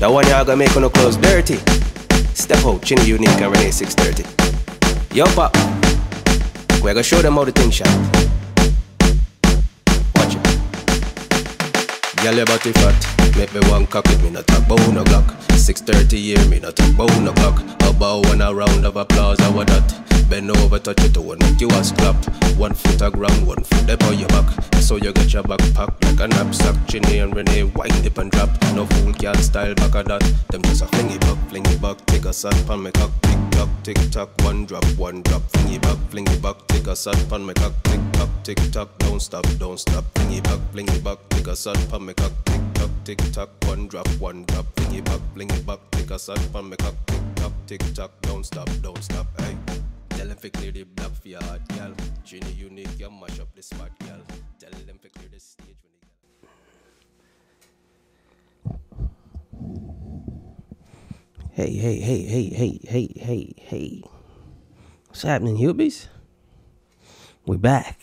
The one y'all gonna make on the clothes dirty. Step out, Chinny Unique and Renee 630. Yo, pop. We're gonna show them how the thing shot. Watch it. Girl, your body fat. Make me one cock it, me not talk bout no Glock. 6:30 year, me not talk bout no clock. About one a round of applause, I want that. Bend over, touch it to one, make you ass clap. 1 foot a ground, 1 foot up on your back. So you get your backpack like a knapsack. Chinny and Renee, wind up and drop. No fool cat style back of that. Them just a fling it back, take a shot pan me cock. Tick tock, one drop, fling it back, take a shot pan me cock. Tick tock, don't stop, fling it back, take a shot pan me cock. Tick tock, one drop, fling it back, take a shot pan me cock. Tick tock, don't stop, hey. Tell them to clear the block for your heart, girl. Chinny Unique, you mash up the spot, girl. Tell them to clear the stage when they Hey. What's happening, Hubies? We're back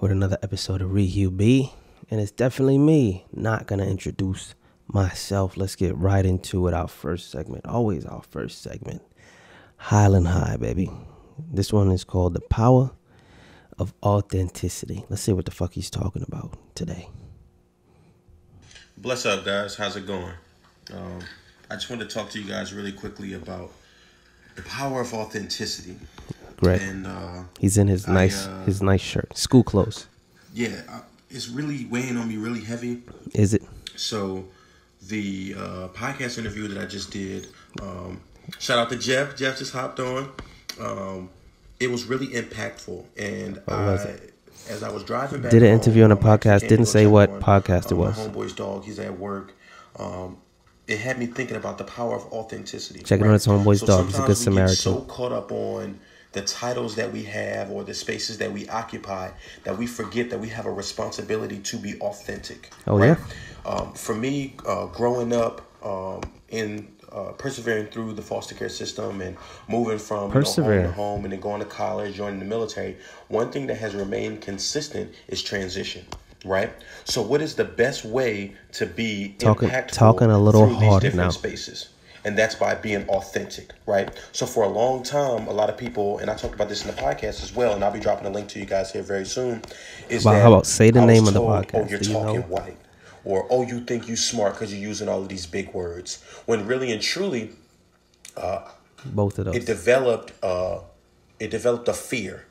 with another episode of RiHuBe, and it's definitely me. Not gonna introduce myself. Let's get right into it. Our first segment, always our first segment. Highland High, baby. This one is called The Power of Authenticity. Let's see what the fuck he's talking about today. Bless up, guys. How's it going? I just wanted to talk to you guys really quickly about the power of authenticity. Great. And he's in his nice shirt, school clothes. Yeah, it's really weighing on me really heavy. Is it? So the podcast interview that I just did, shout out to Jeff. Jeff just hopped on. It was really impactful, and as I was driving back, did an interview on a podcast. Didn't say what podcast it was. My homeboy's dog. He's at work. It had me thinking about the power of authenticity. Checking on his homeboy's dog. He's a good Samaritan. So caught up on the titles that we have or the spaces that we occupy that we forget that we have a responsibility to be authentic. Oh, right? Yeah. For me, growing up in persevering through the foster care system and moving from home to home and then going to college, joining the military, one thing that has remained consistent is transition. Right. So what is the best way to be impactful talking a little through harder these different now spaces? And that's by being authentic. Right. So for a long time, a lot of people, and I talked about this in the podcast as well, and I'll be dropping a link to you guys here very soon. How about say the name of the podcast? Oh, you're talking white. Or, oh, you think you smart because you're using all of these big words. When really and truly, both of those. It developed a fear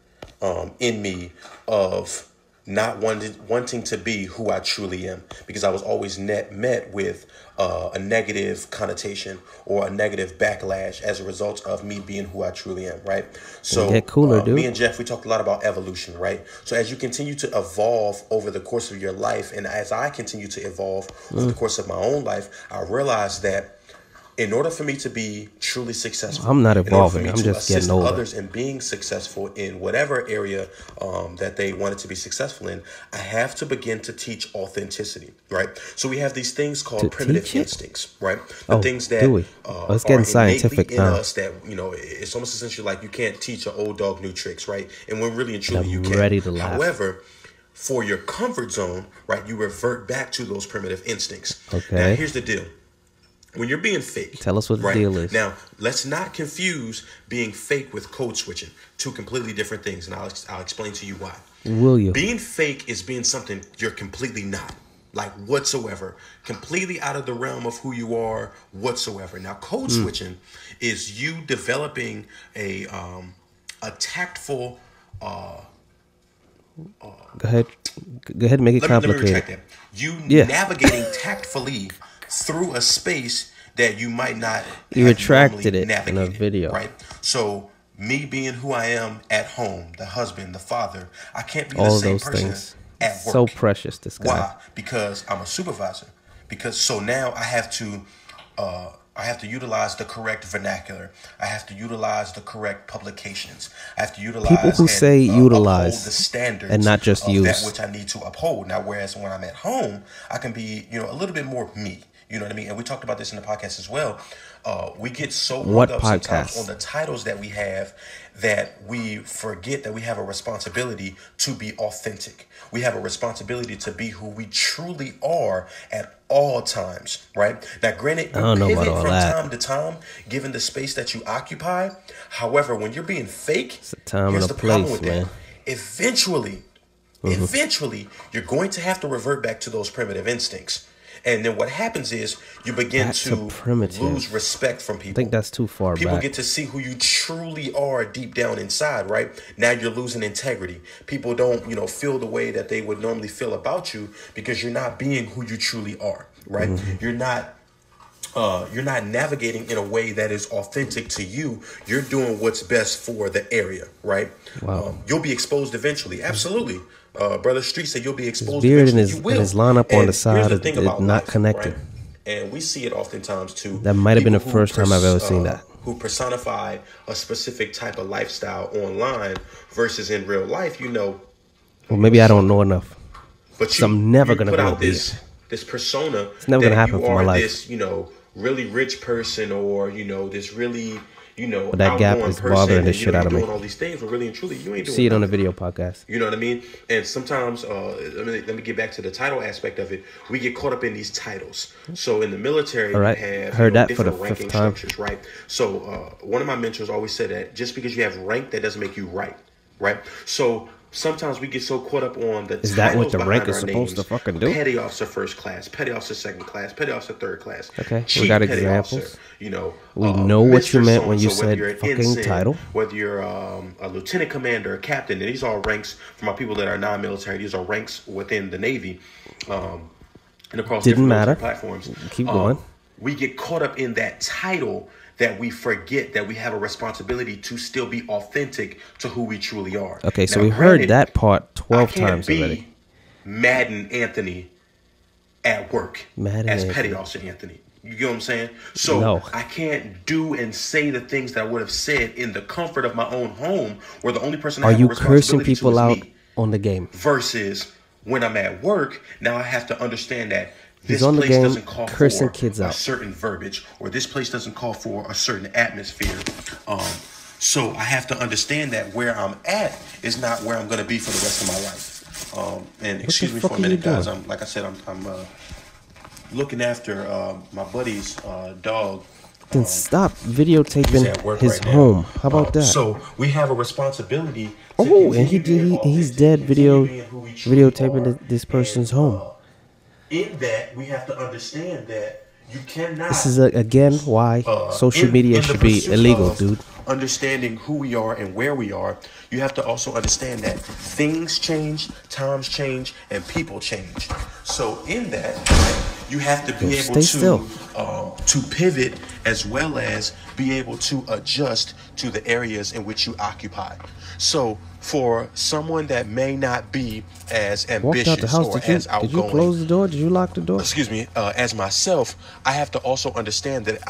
in me of not wanting to be who I truly am, because I was always met with a negative connotation or a negative backlash as a result of me being who I truly am, right? So get cooler, dude. Me and Jeff, we talked a lot about evolution, right? So as you continue to evolve over the course of your life, and as I continue to evolve over the course of my own life, I realized that in order for me to be truly successful, I'm not evolving. I'm just getting older. Others in being successful in whatever area that they wanted to be successful in, I have to begin to teach authenticity, right? So we have these things called primitive instincts, right? The things that it's getting scientific in now. us that, it's almost essentially like you can't teach an old dog new tricks, right? And when really and truly you can. Ready to laugh. However, for your comfort zone, right, you revert back to those primitive instincts. Okay. Now, here's the deal. When you're being fake, tell us what the deal is. Now, let's not confuse being fake with code switching. Two completely different things, and I'll explain to you why. Will you? Being fake is being something you're completely not, like whatsoever, completely out of the realm of who you are whatsoever. Now, code switching is you developing a tactful. Go ahead, make it complicated. Let me retract that. You navigating tactfully through a space that you might not. You retracted it in a video, right? So me being who I am at home, the husband, the father, I can't be all the same those person things. At work. So precious, this guy. Why? Because I'm a supervisor. So now I have to utilize the correct vernacular. I have to utilize the correct publications. I have to utilize people who say utilize the standards and not just use that which I need to uphold. Now, whereas when I'm at home, I can be a little bit more me. You know what I mean? And we talked about this in the podcast as well. We get so What hung up sometimes podcast? on the titles that we have that we forget that we have a responsibility to be authentic. We have a responsibility to be who we truly are at all times, right? Now, granted, I don't know you about pivot all from that. time to time, given the space that you occupy. However, when you're being fake, It's a time here's and a the problem place, with man. that. Eventually, you're going to have to revert back to those primitive instincts. And then what happens is you begin Back to to primitive. lose respect from people. I think that's too far People back. get to see who you truly are deep down inside, right? Now you're losing integrity. People don't, feel the way that they would normally feel about you because you're not being who you truly are, right? You're not navigating in a way that is authentic to you. You're doing what's best for the area, right? Wow. You'll be exposed eventually. Absolutely. Brother Street said you'll be exposed beard and eventually. his lineup on the here's side the thing is about not life, connected. right? And we see it oftentimes too. That might have been the People who first time I've ever seen that. Who personify a specific type of lifestyle online versus in real life, Well, maybe I don't know enough. But So I'm never gonna put go out be this persona. It's never that gonna happen you for my are life. This, really rich person, or this really, But that gap outgoing is bothering the shit out of you're me. doing all these things, but really and truly, you ain't doing. See it on the nothing. video podcast. You know what I mean? And sometimes, let me get back to the title aspect of it. We get caught up in these titles. So in the military, All right. you have Heard that for the different ranking fifth time. structures, right? So one of my mentors always said that just because you have rank, that doesn't make you right, right? So sometimes we get so caught up on the Is that what titles the rank behind is our supposed to names. fucking do? Petty officer first class, petty officer second class, petty officer third class. Okay, we chief got petty examples. officer, We know what you Mr. meant when you So-and-so, whether said you're an fucking ensign, title. whether you're a lieutenant commander, a captain, and these are all ranks for my people that are non-military. These are ranks within the Navy, and across Didn't different matter. military platforms. Keep going. We get caught up in that title that we forget that we have a responsibility to still be authentic to who we truly are. Okay, so Now, we heard granted, that part 12 I can't times be already. Madden Anthony at work Madden as Anthony. petty officer Anthony. You get what I'm saying? So No. I can't do and say the things that I would have said in the comfort of my own home, where the only person I Are have you a responsibility cursing people to is out me. on the game? Versus when I'm at work, now I have to understand that He's this on the place game doesn't call cursing for kids a out. certain verbiage, or this place doesn't call for a certain atmosphere. So I have to understand that where I'm at is not where I'm going to be for the rest of my life. And excuse me fuck for a are you minute, guys. doing? I'm like I said, I'm looking after my buddy's dog. Then stop He's videotaping at work his right now. home. How about that? So we have a responsibility. Oh, and he's dead videotaping this person's home. In that, we have to understand that you cannot. This is again why social media in the should be pursuit illegal, of dude. Understanding who we are and where we are, you have to also understand that things change, times change, and people change. So in that, you have to be able to pivot as well as be able to adjust to the areas in which you occupy. So for someone that may not be as Walked out the ambitious house. or Did you, as did outgoing, you close the door? Did you lock the door? excuse me, as myself, I have to also understand that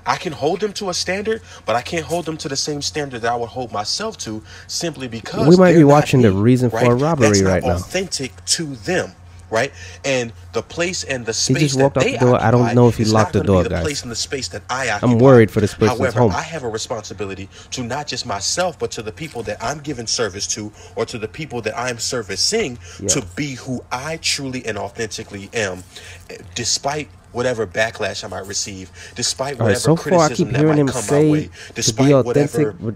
I can hold them to a standard, but I can't hold them to the same standard that I would hold myself to, simply because We might be they're not watching The me, Reason for a Robbery That's not right now. authentic to them, right? And the place and the space just walked that out they the door. I don't occupy know if he is locked not the gonna door, be the guys. place and the space that I occupy. worried for this person's However, home. I have a responsibility to not just myself, but to the people that I'm giving service to, or to the people that I'm servicing, to be who I truly and authentically am, despite whatever backlash I might receive, despite All right, whatever so far I criticism keep that hearing might him come my say way, to despite be authentic, whatever but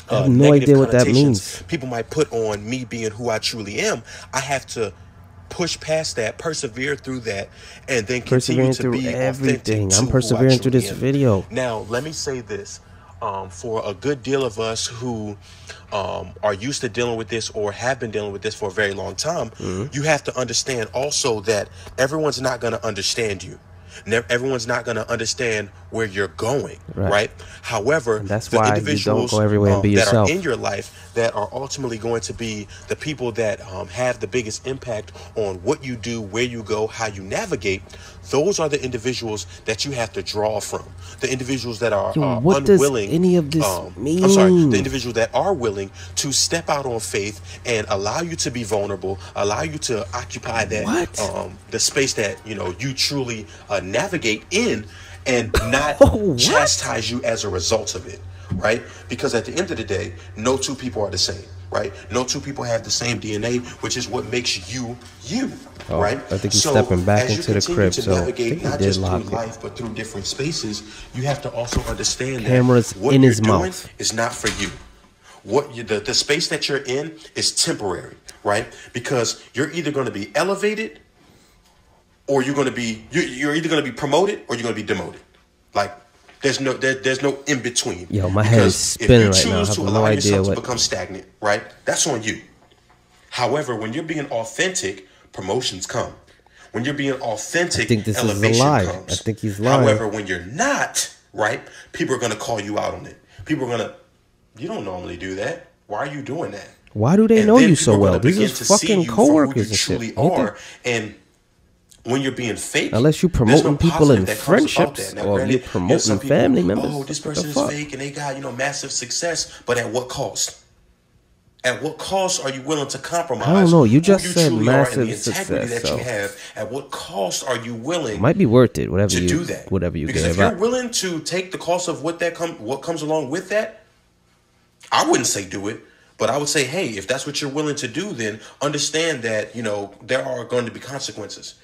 I have no negative idea what that connotations means. people might put on me being who I truly am. I have to push past that, persevere through that, and then continue Persevering to through be everything. authentic to I'm who I persevering through truly this am. video. Now, let me say this. For a good deal of us who are used to dealing with this or have been dealing with this for a very long time, you have to understand also that everyone's not going to understand you. Everyone's not going to understand where you're going, right? However, And that's the why you don't individuals go everywhere and be that yourself. are in your life, that are ultimately going to be the people that have the biggest impact on what you do, where you go, how you navigate, those are the individuals that you have to draw from. The individuals that are Yo, what unwilling. does any of this mean? I'm sorry, the individuals that are willing to step out on faith and allow you to be vulnerable, allow you to occupy that the space that you truly navigate in, and not chastise you as a result of it, right? Because at the end of the day, no two people are the same, right? No two people have the same DNA, which is what makes you, right? I think he's stepping back into the crib, so I think he not did just lock through it. life, but through different spaces, you have to also understand Cameras that what in you're his doing mouth. is not for you. The space that you're in is temporary, right? Because you're either going to be elevated, or you're either going to be promoted, or you're going to be demoted. Like there's no in between. Yo, my head is spinning right now. I have no idea what. To become stagnant, right? That's on you. However, when you're being authentic, promotions come. When you're being authentic, I think this elevation is a lie. comes. I think he's lying. However, when you're not, right, people are going to call you out on it. People are going to, you don't normally do that. Why are you doing that? Why do they And know then you people so are well? gonna These begin are to see fucking you for who coworkers you and shit. truly Ain't they? are. And when you're being fake, Unless you there's promoting no people in positive that comes about friendships, that. Now, or granted, you're there's promoting some people, family members. oh, this What the person is fuck? fake and they got, massive success, but at what cost? At what cost are you willing to compromise? I don't know. You just who said truly are and the massive integrity success, that so you have. At what cost are you willing might be worth it. Whatever to you do that? whatever you Because give. if you're willing to take the cost of what comes along with that, I wouldn't say do it. But I would say, hey, if that's what you're willing to do, then understand that, there are going to be consequences.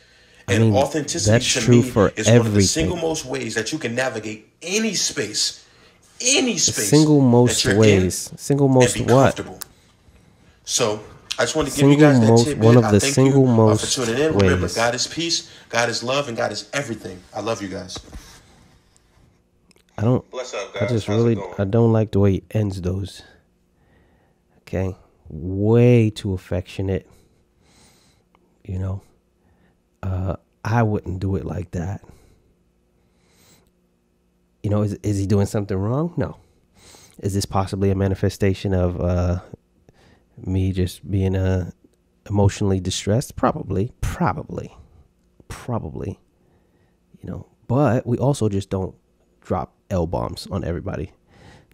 And authenticity that's to true me for is one of the everything. single most ways that you can navigate any space Single most that you're ways. in Single and most be what? comfortable. So I just want to give you guys that tidbit. One of I the thank single you most for tuning in. Remember, ways. God is peace, God is love, and God is everything. I love you guys. I don't. Bless up, I guys. just How's it really. going? I don't like the way he ends those. Okay, way too affectionate. I wouldn't do it like that. Is he doing something wrong? No. Is this possibly a manifestation of me just being emotionally distressed? Probably. But we also just don't drop L-bombs on everybody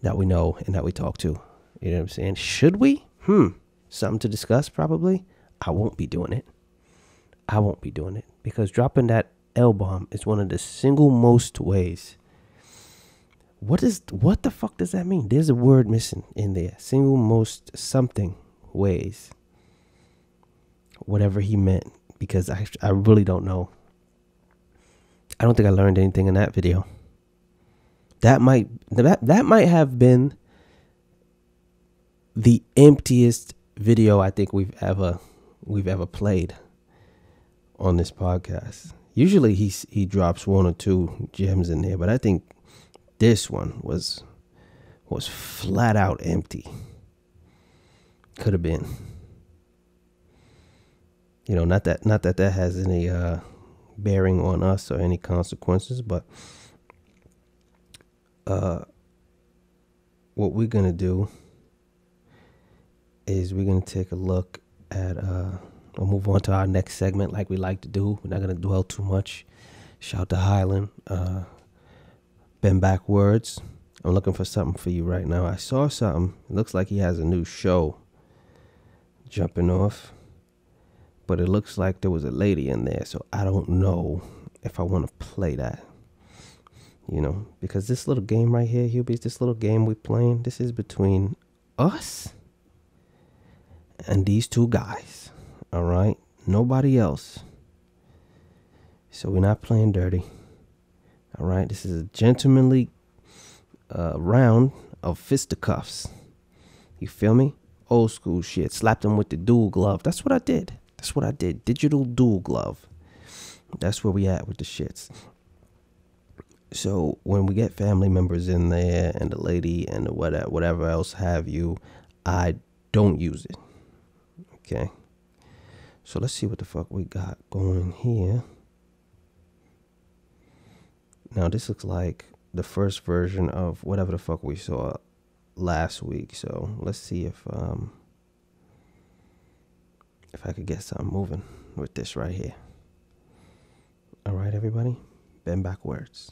that we know and that we talk to. You know what I'm saying? Should we? Something to discuss, probably. I won't be doing it. Because dropping that L-bomb is one of the single most ways. What the fuck does that mean? There's a word missing in there. Single most something ways. Whatever he meant. Because I really don't know. I don't think I learned anything in that video. That might have been the emptiest video I think we've ever played on this podcast. Usually he drops one or two gems in there, but I think this one was flat out empty. Could have been. Not that has any bearing on us or any consequences, but what we're gonna do is we're gonna take a look at we'll move on to our next segment like we like to do. We're not gonna dwell too much. Shout to Highland. Been backwards. I'm looking for something for you right now. I saw something. It looks like he has a new show jumping off. But it looks like there was a lady in there, so I don't know if I want to play that. Because this little game right here, HuBe, this little game we're playing, this is between us and these two guys. All right? Nobody else. So we're not playing dirty. All right? This is a gentlemanly round of fisticuffs. You feel me? Old school shit. Slapped him with the dual glove. That's what I did. Digital dual glove. That's where we at with the shits. So when we get family members in there and the lady and the whatever else have you, I don't use it. Okay. So let's see what the fuck we got going here. Now this looks like the first version of whatever the fuck we saw last week. So let's see if I could get something moving with this right here. All right, everybody, bend backwards.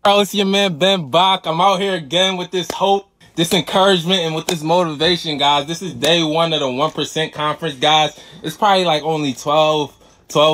Bro, it's your man Ben Bach. I'm out here again with this hope, this encouragement, and with this motivation, guys. This is day one of the 1% conference, guys. It's probably like only 12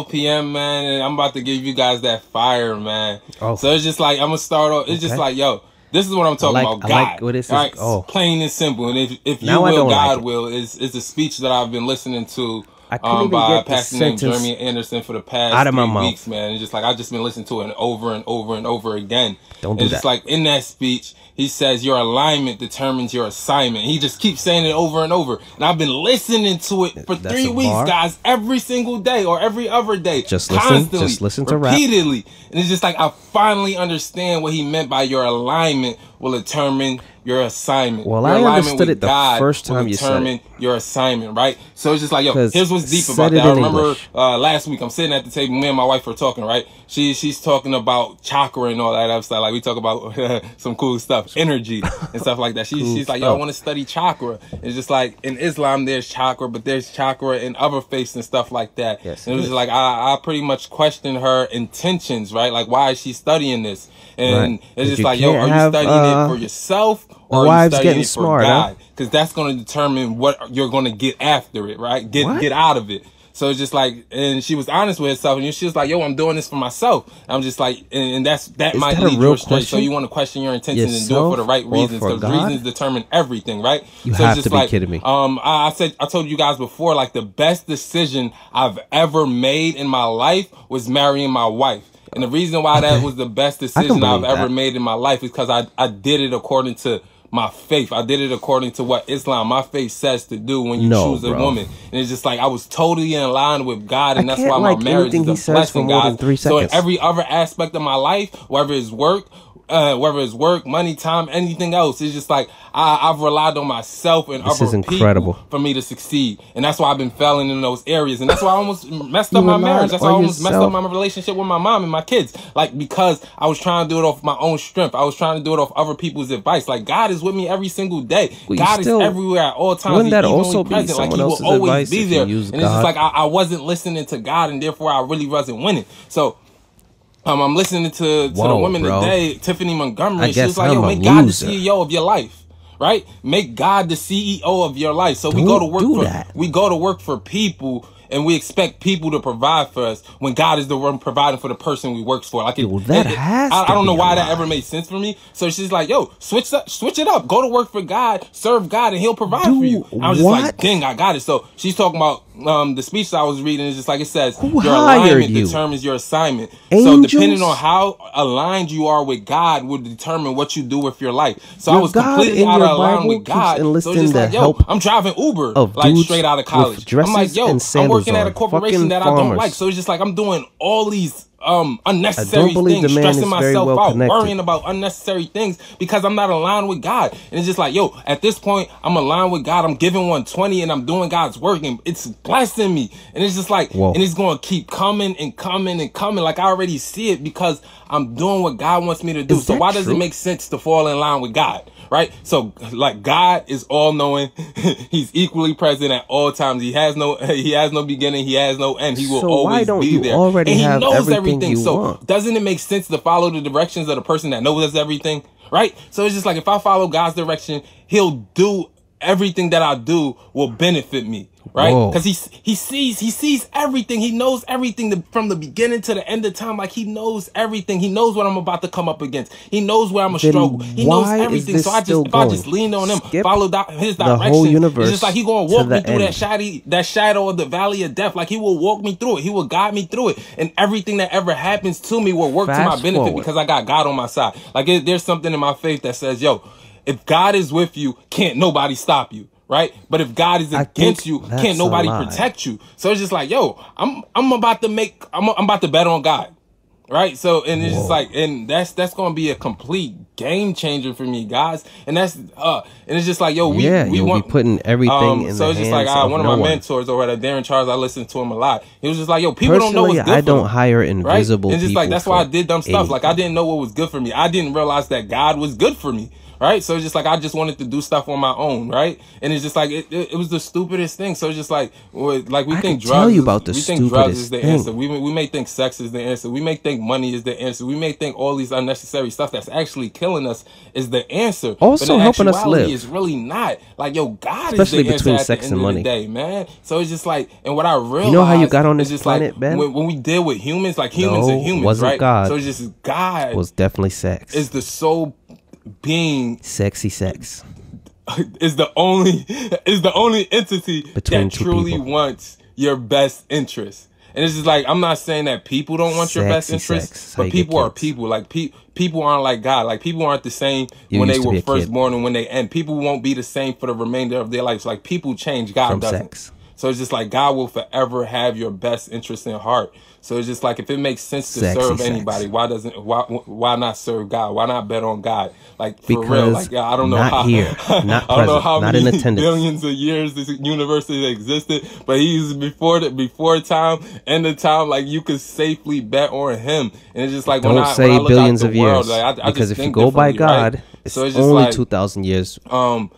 p.m., man, and I'm about to give you guys that fire, man. Oh. So it's just like, I'm going to start off. It's just like, yo, this is what I'm talking about, God. I like what it says. Right? Oh. Plain and simple. And if you will, God will, is a speech that I've been listening to by a pastor named Jeremy Anderson for the past 3 weeks, man. It's just like, I've just been listening to it over and over and over again. Don't do that. It's just like, in that speech, he says, your alignment determines your assignment. He just keeps saying it over and over. And I've been listening to it for 3 weeks, guys, every single day or every other day. Just listen to rap. Repeatedly. And it's just like, I finally understand what he meant by your alignment will determine your assignment. Well, your I understood it the first time you said it. Your assignment, right? So it's just like, yo, here's what's deep about that. I remember last week, I'm sitting at the table, me and my wife were talking, right? She's talking about chakra and all that other stuff. Like, we talk about some cool stuff, energy and stuff like that. She's like, yo, I want to study chakra. It's just like, in Islam, there's chakra, but there's chakra in other faiths and stuff like that. Yes, and it was just like, I pretty much questioned her intentions, right? Like, why is she studying this? And it's just like, yo, are you studying it for yourself, or are you studying it for God? Because that's going to determine what you're going to get after it, right? Get out of it. So it's just like, and she was honest with herself, and she was like, yo, I'm doing this for myself. And I'm just like, and that might lead you astray. So you want to question your intentions and do it for the right reasons, because reasons determine everything, right? You so have it's just to be like, kidding me. I told you guys before, like, the best decision I've ever made in my life was marrying my wife. And the reason why that was the best decision I've ever made in my life is because I did it according to my faith. I did it according to what Islam, my faith, says to do when you choose a woman. And it's just like, I was totally in line with God, and that's why my marriage is a blessing, guys. So in every other aspect of my life, whether it's work, money, time, anything else, it's just like I've relied on myself and other people for me to succeed. And that's why I've been failing in those areas. And that's why I almost messed up my marriage. That's why I almost messed up my relationship with my mom and my kids. Like, because I was trying to do it off my own strength. I was trying to do it off other people's advice. Like, God is with me every single day. God is everywhere at all times. Wouldn't that also be present. Like, he will always be there. And it's just like I wasn't listening to God, and therefore I really wasn't winning. So I'm listening to the woman today, Tiffany Montgomery. She was like, yo, make God the CEO of your life. Right? Make God the CEO of your life. So we go to work for people, and we expect people to provide for us when God is the one providing for the person we works for. Like, I don't know why that ever made sense for me. So she's like, yo, switch it up. Go to work for God, serve God, and he'll provide for you. I was just like, dang, I got it. So she's talking about the speech that I was reading is just like, it says, your alignment determines your assignment. So depending on how aligned you are with God will determine what you do with your life. So I was completely out of line with God. So it's just like, yo, I'm driving Uber, like, straight out of college. I'm like, yo, I'm working at a corporation that I don't like. So it's just like, I'm doing all these unnecessary things, stressing myself out, worrying about unnecessary things because I'm not aligned with God. And it's just like, yo, at this point, I'm aligned with God. I'm giving 120 and I'm doing God's work, and it's blessing me. And it's just like, and it's going to keep coming and coming and coming. Like, I already see it because I'm doing what God wants me to do. So why does it make sense to fall in line with God? Right? So, like, God is all knowing. He's equally present at all times. He has no beginning. He has no end. He will always be there. And he knows everything. So doesn't it make sense to follow the directions of the person that knows everything? Right? So it's just like, if I follow God's direction, he'll do everything that I do will benefit me. Right? Because he sees everything. He knows everything from the beginning to the end of time. Like, he knows everything. He knows what I'm about to come up against. He knows where I'm going to struggle. He knows everything. So if I just lean on him, follow his direction, it's just like he going to walk me through that shadow of the valley of death. Like, he will walk me through it. He will guide me through it. And everything that ever happens to me will work to my benefit because I got God on my side. Like, there's something in my faith that says, yo, if God is with you, can't nobody stop you. Right? But if God is against you, can't nobody protect you. So it's just like, yo, I'm about to bet on God. Right, so and it's just like, and that's gonna be a complete game changer for me, guys. And that's and it's just like, yo, we want be putting everything in. So it's just like one of my mentors or whatever, Darren Charles. I listen to him a lot. He was just like, yo, people don't know what's good for I don't me, hire invisible. Right? And just like that's why I did dumb stuff. Anything. Like I didn't know what was good for me. I didn't realize that God was good for me. Right, so it's just like I just wanted to do stuff on my own, right? And it's just like it was the stupidest thing. So it's just like we think drugs. We think drugs is the answer. We may think sex is the answer. We may think money is the answer. We may think all these unnecessary stuff that's actually killing us is the answer. Also helping us live. It's really not. Like, yo, God especially is the between answer sex at the and end money. of the day, man. So it's just like, and what I realized, you know how you got on this planet, like, Ben? When we deal with humans, like humans are humans, wasn't right? God. So it's just God was definitely sex. Is the sole being sexy sex is the only entity between that truly wants your best interest. And it's just like, I'm not saying that people don't want your best interest, but people are people. Like people aren't like God. Like people aren't the same when they were first born and when they end. People won't be the same for the remainder of their lives. Like people change, God doesn't. Sex. So it's just like God will forever have your best interest in heart. So it's just like, if it makes sense to serve anybody, why not serve God? Why not bet on God? Like for real, like I don't know how here, not I don't know how not many in attendance. billions of years this universe has existed, but he's before time, end of time. Like you could safely bet on him, and it's just like don't when I say look billions out of the world, years, like, I because just if you go by God, right? it's so it's just only like, 2,000 years.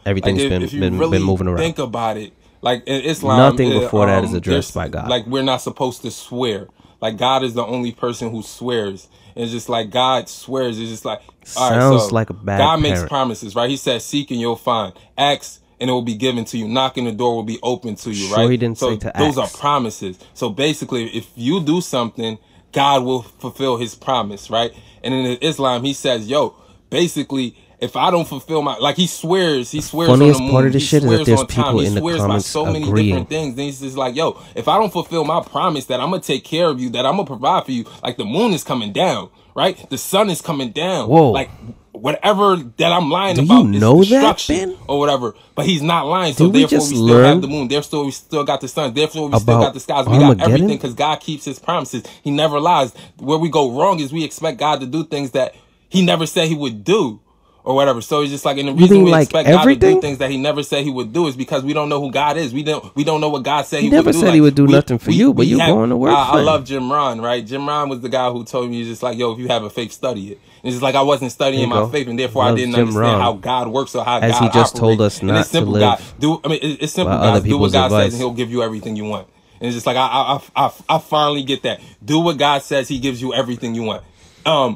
Everything's like been moving around. Think about it. Like in Islam, nothing before that is addressed by God. Like we're not supposed to swear. Like God is the only person who swears. And it's just like God swears. It's just like, all right, sounds like a bad God makes parent. promises, right? He says, "Seek and you'll find. Ask and it will be given to you. Knock and the door will be open to you." Right? He didn't so say to those ask. are promises. So basically, if you do something, God will fulfill His promise, right? And in Islam, He says, "Yo, basically." If I don't fulfill my, like he swears Funniest on the moon, part of this shit is that there's people he in the swears comments by so many agreeing. different things. Then he's just like, yo, if I don't fulfill my promise that I'm gonna take care of you, that I'm gonna provide for you, like the moon is coming down, right? The sun is coming down. Whoa. Like whatever that I'm lying Do about you is know destruction that, Ben? or whatever. But he's not lying, so Did we therefore just we still learn have the moon. Therefore we still got the sun. Therefore we still about got the skies. We Armageddon? got everything because God keeps His promises. He never lies. Where we go wrong is we expect God to do things that He never said He would do. Or whatever. So it's just like, and the reason we expect God to do things that He never said He would do is because we don't know who God is. We don't know what God said He would do. He never said He would do nothing for you, but you going to work. I love Jim Ron, right? Jim Ron was the guy who told me, he's just like, yo, if you have a faith, study it. And it's just like I wasn't studying my faith, and therefore I didn't understand how God works or how God operates. As He just told us not to live. It's simple, guys. Do what God says, and He'll give you everything you want. And it's just like I finally get that. Do what God says, He gives you everything you want.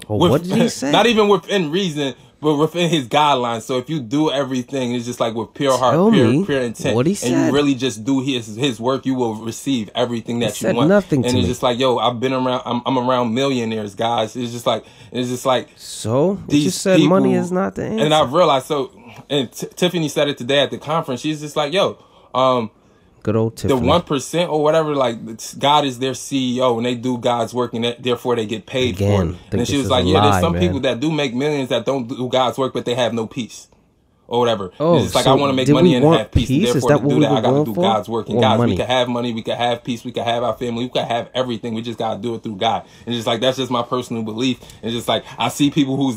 What did He say? Not even within reason, but within His guidelines. So if you do everything, it's just like with pure heart, pure intent, what He said. And you really just do His work, you will receive everything that you want. Nothing to and it's me. just like, yo, I've been around. I'm around millionaires, guys. It's just like so. These you just said people, money is not the answer. And I've realized. So, and Tiffany said it today at the conference. She's just like, yo, good old Tiffany. The 1% or whatever, like God is their CEO and they do God's work and therefore they get paid for it. And she was like, yeah, there's some people that do make millions that don't do God's work, but they have no peace. Or whatever. Oh, it's like I want to make money and have peace. And therefore, to do that, I got to do God's work. And guys, money? we can have money, we can have peace, we can have our family, we can have everything. We just got to do it through God. And it's like that's just my personal belief. And just like I see people who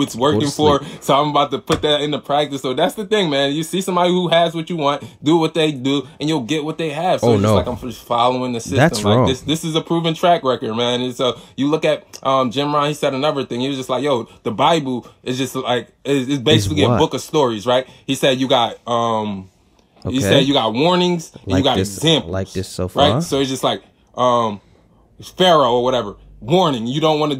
it's working for, so I'm about to put that into practice. So that's the thing, man. You see somebody who has what you want, do what they do, and you'll get what they have. So it's just like I'm just following the system. That's like wrong. This is a proven track record, man. And so you look at Jim Ron. He said another thing. He was just like, yo, the Bible is just like it's basically a book of stories, right? He said you got he said you got warnings and like you got this, examples. like this so far. Right? So it's just like Pharaoh or whatever. Warning, you don't want to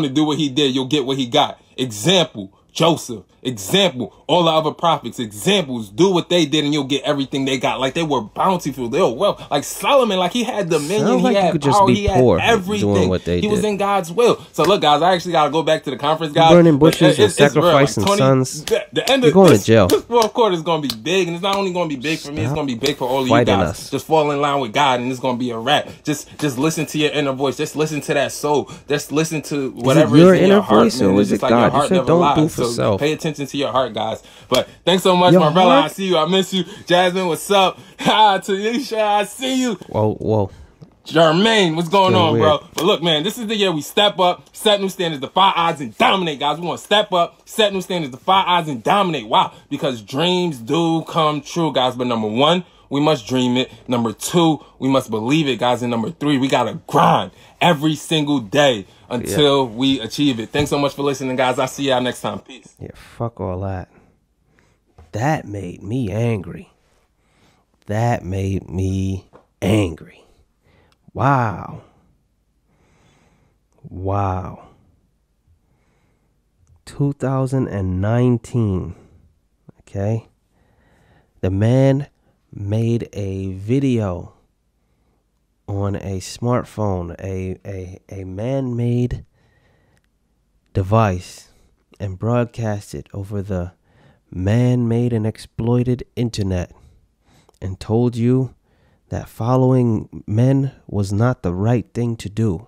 do what he did, you'll get what he got. Example, Joseph. Example, all the other prophets. Examples, do what they did and you'll get everything they got. Like they were bountiful, they were well. Like Solomon, like he had dominion, he had power, he had everything. What they he did. was in God's will. So look, guys, I actually gotta go back to the conference, guys. Burning bushes and sacrificing like sons. The end You're of going to jail. This fourth quarter is gonna be big, and it's not only gonna be big for me, it's gonna be big for all of you guys. Us. Just fall in line with God, and it's gonna be a wrap. Just listen to your inner voice. Just listen to that soul. Just listen to whatever is in your heart. Voice, or is it God? You said don't do for self. Pay attention to your heart, guys. But thanks so much, my brother. I see you. I miss you. Jasmine, what's up? Tanisha, I see you. Whoa. Jermaine, what's going on, bro? But look, man, this is the year we step up, set new standards, defy odds, and dominate, guys. We want to step up, set new standards, defy odds, and dominate. Wow, because dreams do come true, guys. But number one, we must dream it. Number two, we must believe it, guys. And number three, we got to grind every single day until we achieve it. Thanks so much for listening, guys. I'll see y'all next time. Peace. Yeah, fuck all that. That made me angry. That made me angry. Wow. Wow. 2019. Okay. The man made a video on a smartphone, a man-made device, and broadcast it over the man-made and exploited internet, and told you that following men was not the right thing to do.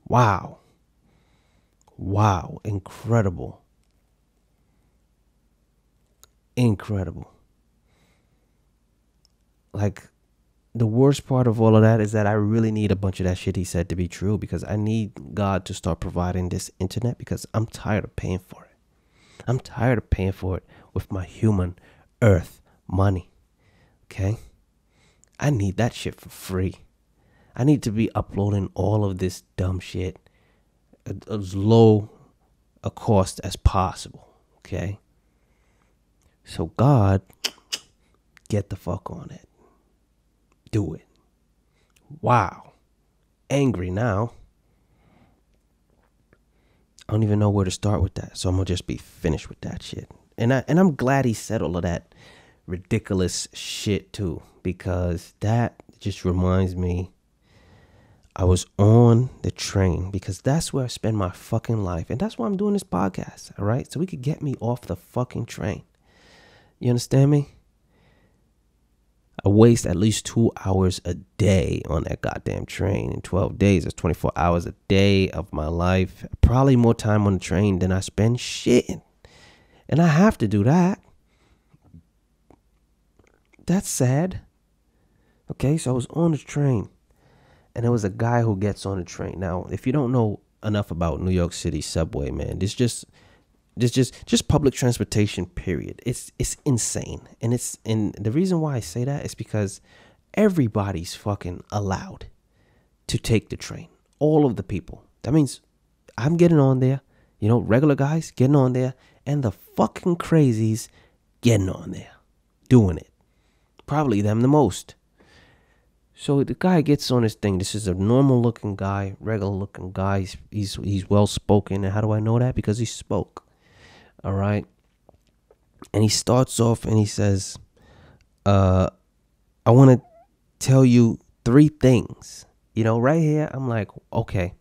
Wow. Wow. Incredible. Incredible. Like, the worst part of all of that is that I really need a bunch of that shit he said to be true, because I need God to start providing this internet, because I'm tired of paying for it. I'm tired of paying for it with my human earth money. Okay? I need that shit for free. I need to be uploading all of this dumb shit at as low a cost as possible. Okay? So God, get the fuck on it. Do it. Wow. Angry now. I don't even know where to start with that. So I'm going to just be finished with that shit. And I'm glad he said all of that ridiculous shit too, because that just reminds me I was on the train, because that's where I spend my fucking life. And that's why I'm doing this podcast. All right. So we could get me off the fucking train. You understand me? I waste at least 2 hours a day on that goddamn train. In 12 days, that's 24 hours a day of my life. Probably more time on the train than I spend shitting. And I have to do that. That's sad. Okay, so I was on the train, and there was a guy who gets on the train. Now, if you don't know enough about New York City subway, man, this just public transportation, period. It's insane. And the reason why I say that is because everybody's fucking allowed to take the train. All of the people. That means I'm getting on there, regular guys getting on there, and the fucking crazies getting on there, doing it. Probably them the most. So the guy gets on his thing. This is a normal looking guy, regular looking guy. He's well spoken. And how do I know that? Because he spoke. All right. And he starts off and he says, I want to tell you 3 things. Right here, I'm like, okay.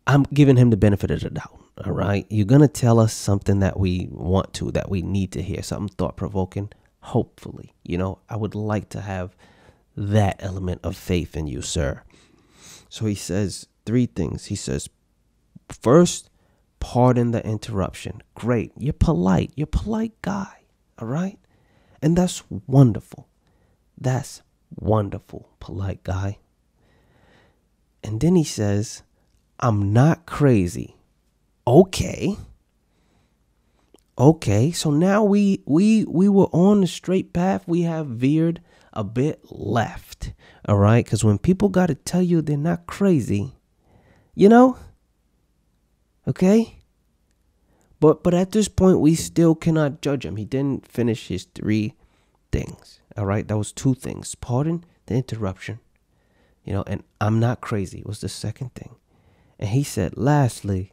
I'm giving him the benefit of the doubt. All right. You're going to tell us something that we want to, that we need to hear, something thought provoking. Hopefully, I would like to have that element of faith in you, sir. So he says 3 things. He says, first, pardon the interruption. Great. You're polite. You're a polite guy. All right. And that's wonderful. That's wonderful. Polite guy. And then he says, I'm not crazy. Okay. Okay. So now we were on the straight path. We have veered a bit left. All right. Because when people got to tell you they're not crazy, okay. But at this point, we still cannot judge him. He didn't finish his 3 things. All right. That was 2 things. Pardon the interruption. And I'm not crazy was the second thing. And he said, lastly,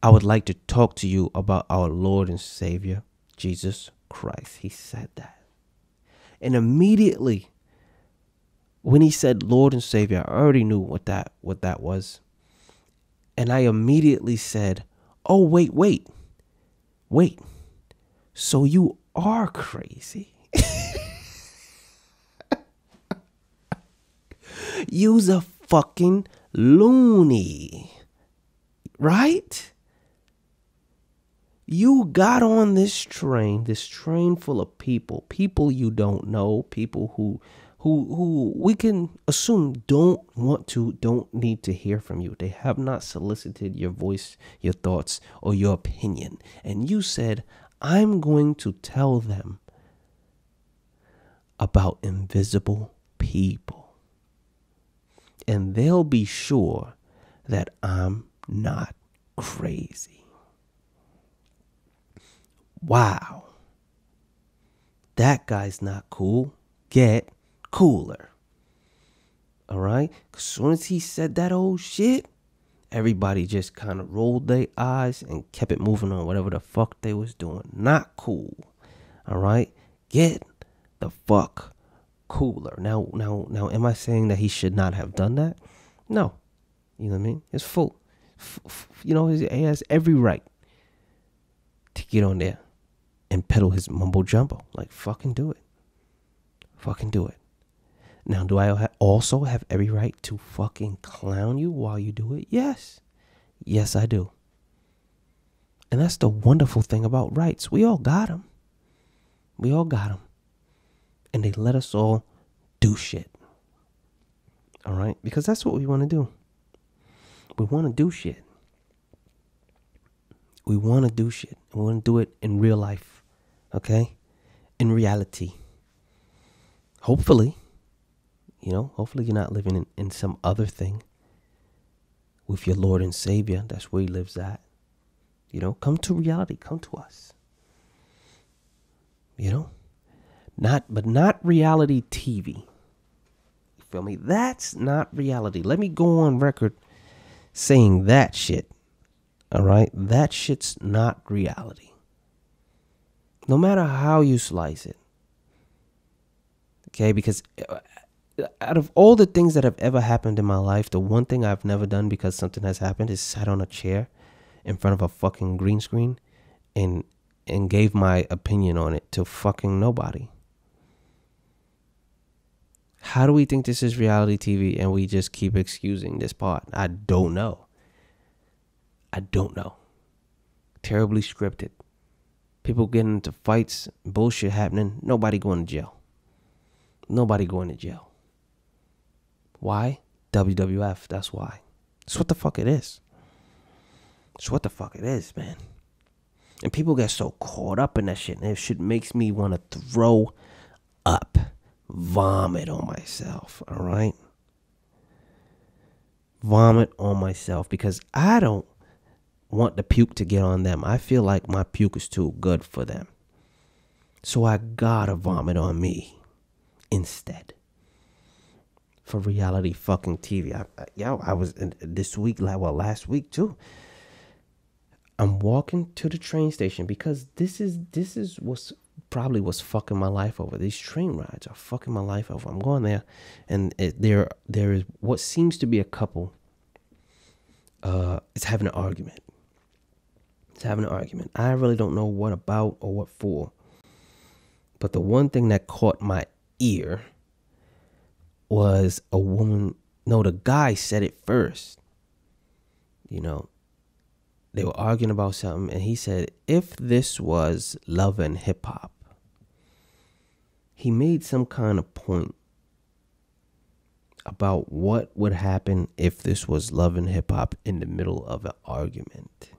I would like to talk to you about our Lord and Savior, Jesus Christ. He said that. And immediately when he said Lord and Savior, I already knew what that was. And I immediately said, oh, wait. So you are crazy. You's a fucking loony. Right? You got on this train full of people you don't know, people who who we can assume don't need to hear from you. They have not solicited your voice, your thoughts, or your opinion. And you said, I'm going to tell them about invisible people. And they'll be sure that I'm not crazy. Wow. That guy's not cool. Get cooler. All right? As soon as he said that old shit, everybody just kind of rolled their eyes and kept it moving on whatever the fuck they was doing. Not cool. All right? Get the fuck cooler. Now, am I saying that he should not have done that? No. You know what I mean? It's full. He has every right to get on there and peddle his mumbo jumbo. Like, fucking do it. Fucking do it. Now, do I also have every right to fucking clown you while you do it? Yes. Yes, I do. And that's the wonderful thing about rights. We all got them. We all got them. And they let us all do shit. All right? Because that's what we want to do. We want to do shit. We want to do shit. We want to do it in real life. Okay? In reality. Hopefully. Hopefully you're not living in some other thing with your Lord and Savior. That's where he lives at. Come to reality. Come to us. Not reality TV. You feel me? That's not reality. Let me go on record saying that shit. All right? That shit's not reality. No matter how you slice it. Okay? Because out of all the things that have ever happened in my life, the one thing I've never done because something has happened is sat on a chair in front of a fucking green screen and gave my opinion on it to fucking nobody. How do we think this is reality TV and we just keep excusing this part? I don't know. Terribly scripted. People getting into fights, bullshit happening, nobody going to jail. Why? WWF, that's why. That's what the fuck it is. It's what the fuck it is, man. And people get so caught up in that shit. And that shit makes me want to throw up. Vomit on myself, all right? Vomit on myself because I don't want the puke to get on them. I feel like my puke is too good for them. So I gotta vomit on me instead. For reality fucking TV. I was this week, last week too. I'm walking to the train station because this is what's fucking my life over. These train rides are fucking my life over. I'm going there, and there is what seems to be a couple. It's having an argument. I really don't know what about or what for. But the one thing that caught my ear was a woman. No, the guy said it first. They were arguing about something, and he said, if this was love and hip hop, he made some kind of point about what would happen if this was love and hip hop in the middle of an argument.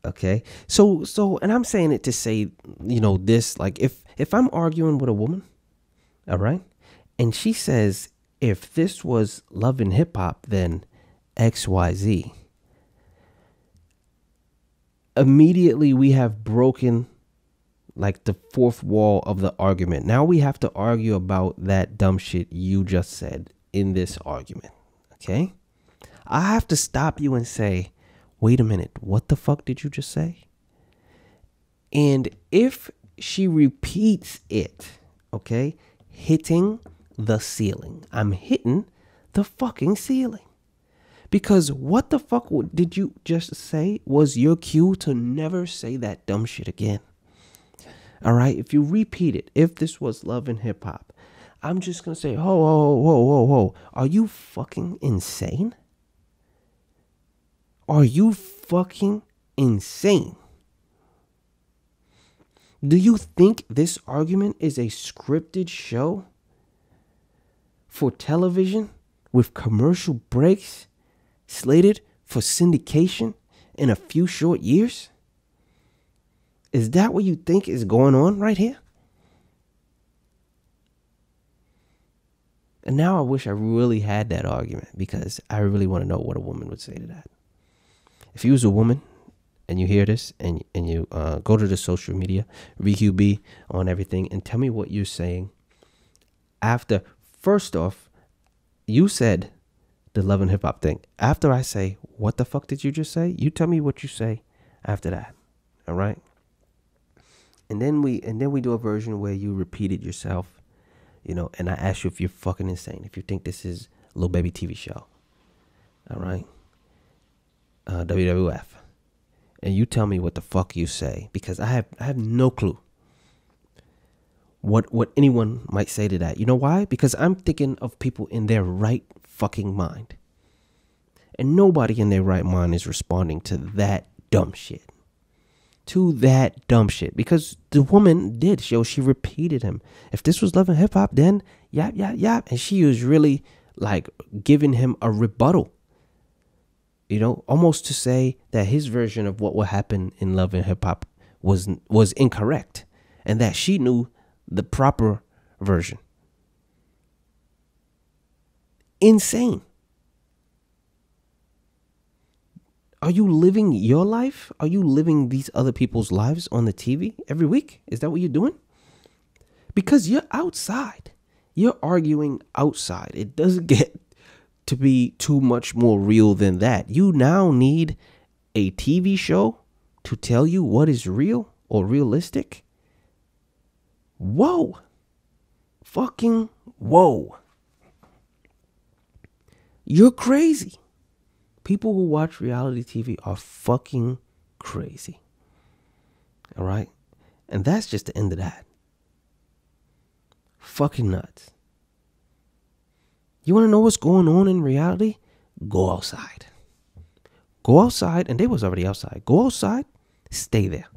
Okay, so, and I'm saying it to say, this, like, if I'm arguing with a woman, all right, and she says, if this was love and hip hop, then XYZ. Immediately we have broken like the fourth wall of the argument. Now we have to argue about that dumb shit you just said in this argument. Okay? I have to stop you and say, wait a minute, what the fuck did you just say? And if she repeats it, okay, hitting the ceiling. I'm hitting the fucking ceiling. Because what the fuck did you just say was your cue to never say that dumb shit again. All right? If you repeat it, if this was love and hip hop, I'm just going to say, whoa. Are you fucking insane? Are you fucking insane? Do you think this argument is a scripted show for television with commercial breaks slated for syndication in a few short years? Is that what you think is going on right here? And now I wish I really had that argument, because I really want to know what a woman would say to that. If you was a woman and you hear this and you go to the social media, RiHuBe on everything, and tell me what you're saying after. First off, you said the love and hip hop thing. After I say, what the fuck did you just say? You tell me what you say after that. All right. And then we do a version where you repeat it yourself, you know, and I ask you if you're fucking insane, if you think this is a Lil Baby TV show. All right. WWF. And you tell me what the fuck you say, because I have no clue what anyone might say to that. You know why? Because I'm thinking of people in their right fucking mind. And nobody in their right mind is responding to that dumb shit. Because the woman did. She repeated him. If this was love and hip hop, then yap. And she was really like giving him a rebuttal. You know, almost to say that his version of what would happen in love and hip hop was incorrect, and that she knew the proper version. Insane. Are you living your life? Are you living these other people's lives on the TV every week? Is that what you're doing? Because you're outside. You're arguing outside. It doesn't get to be too much more real than that. You now need a TV show to tell you what is real or realistic. Whoa. Fucking whoa. You're crazy. People who watch reality TV are fucking crazy. All right? And that's just the end of that. Fucking nuts. You want to know what's going on in reality? Go outside. Go outside, and they was already outside. Go outside, stay there.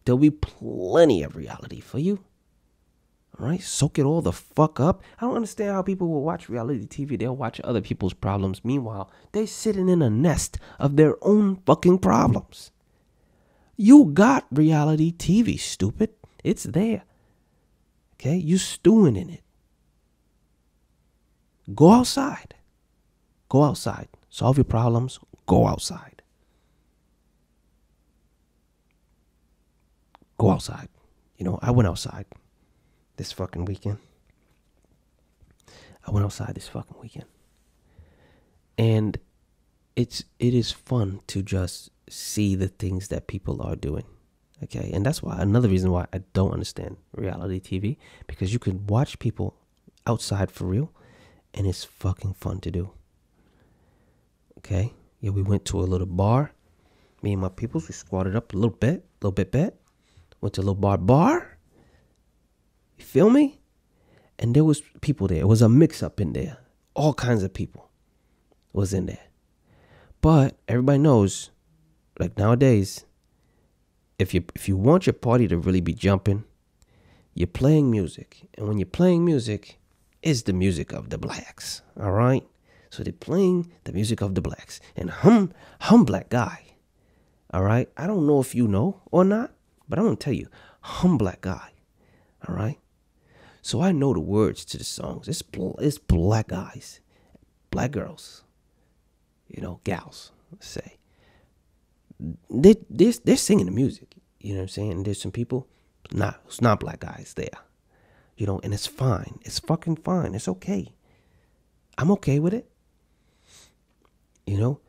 There'll be plenty of reality for you. All right? Soak it all the fuck up. I don't understand how people will watch reality TV. They'll watch other people's problems. Meanwhile, they're sitting in a nest of their own fucking problems. You got reality TV, stupid. It's there. Okay? You stewing in it. Go outside. Go outside. Solve your problems. Go outside. Go outside. You know, I went outside this fucking weekend. And it is fun to just see the things that people are doing. Okay? And that's why, another reason why I don't understand reality TV, because you can watch people outside for real, and it's fucking fun to do. Okay? Yeah, we went to a little bar. Me and my peoples, we squatted up a little bit. Went to a little bar. You feel me? And there was people there. It was a mix-up in there. All kinds of people was in there. But everybody knows, like nowadays, if you want your party to really be jumping, you're playing music. And when you're playing music, it's the music of the blacks. All right? So they're playing the music of the blacks. And hum black guy. All right? I don't know if you know or not, but I'm going to tell you, hum black guy. All right? So I know the words to the songs. It's black guys, black girls, you know, gals, let's say. They're singing the music, you know what I'm saying? There's some people, it's not black guys there, you know, and it's fine. It's fucking fine. It's okay. I'm okay with it, you know?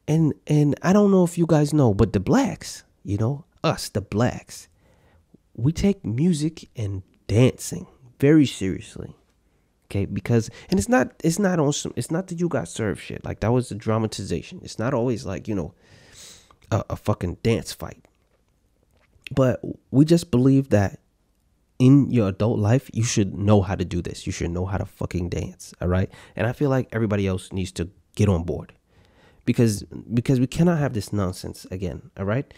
And I don't know if you guys know, but the blacks, you know, us, the blacks, we take music and dancing very seriously. Okay, because, and it's not that you got served shit. Like, that was the dramatization. It's not always like, you know, a fucking dance fight. But we just believe that in your adult life, you should know how to do this. You should know how to fucking dance. All right. And I feel like everybody else needs to get on board, because we cannot have this nonsense again. All right.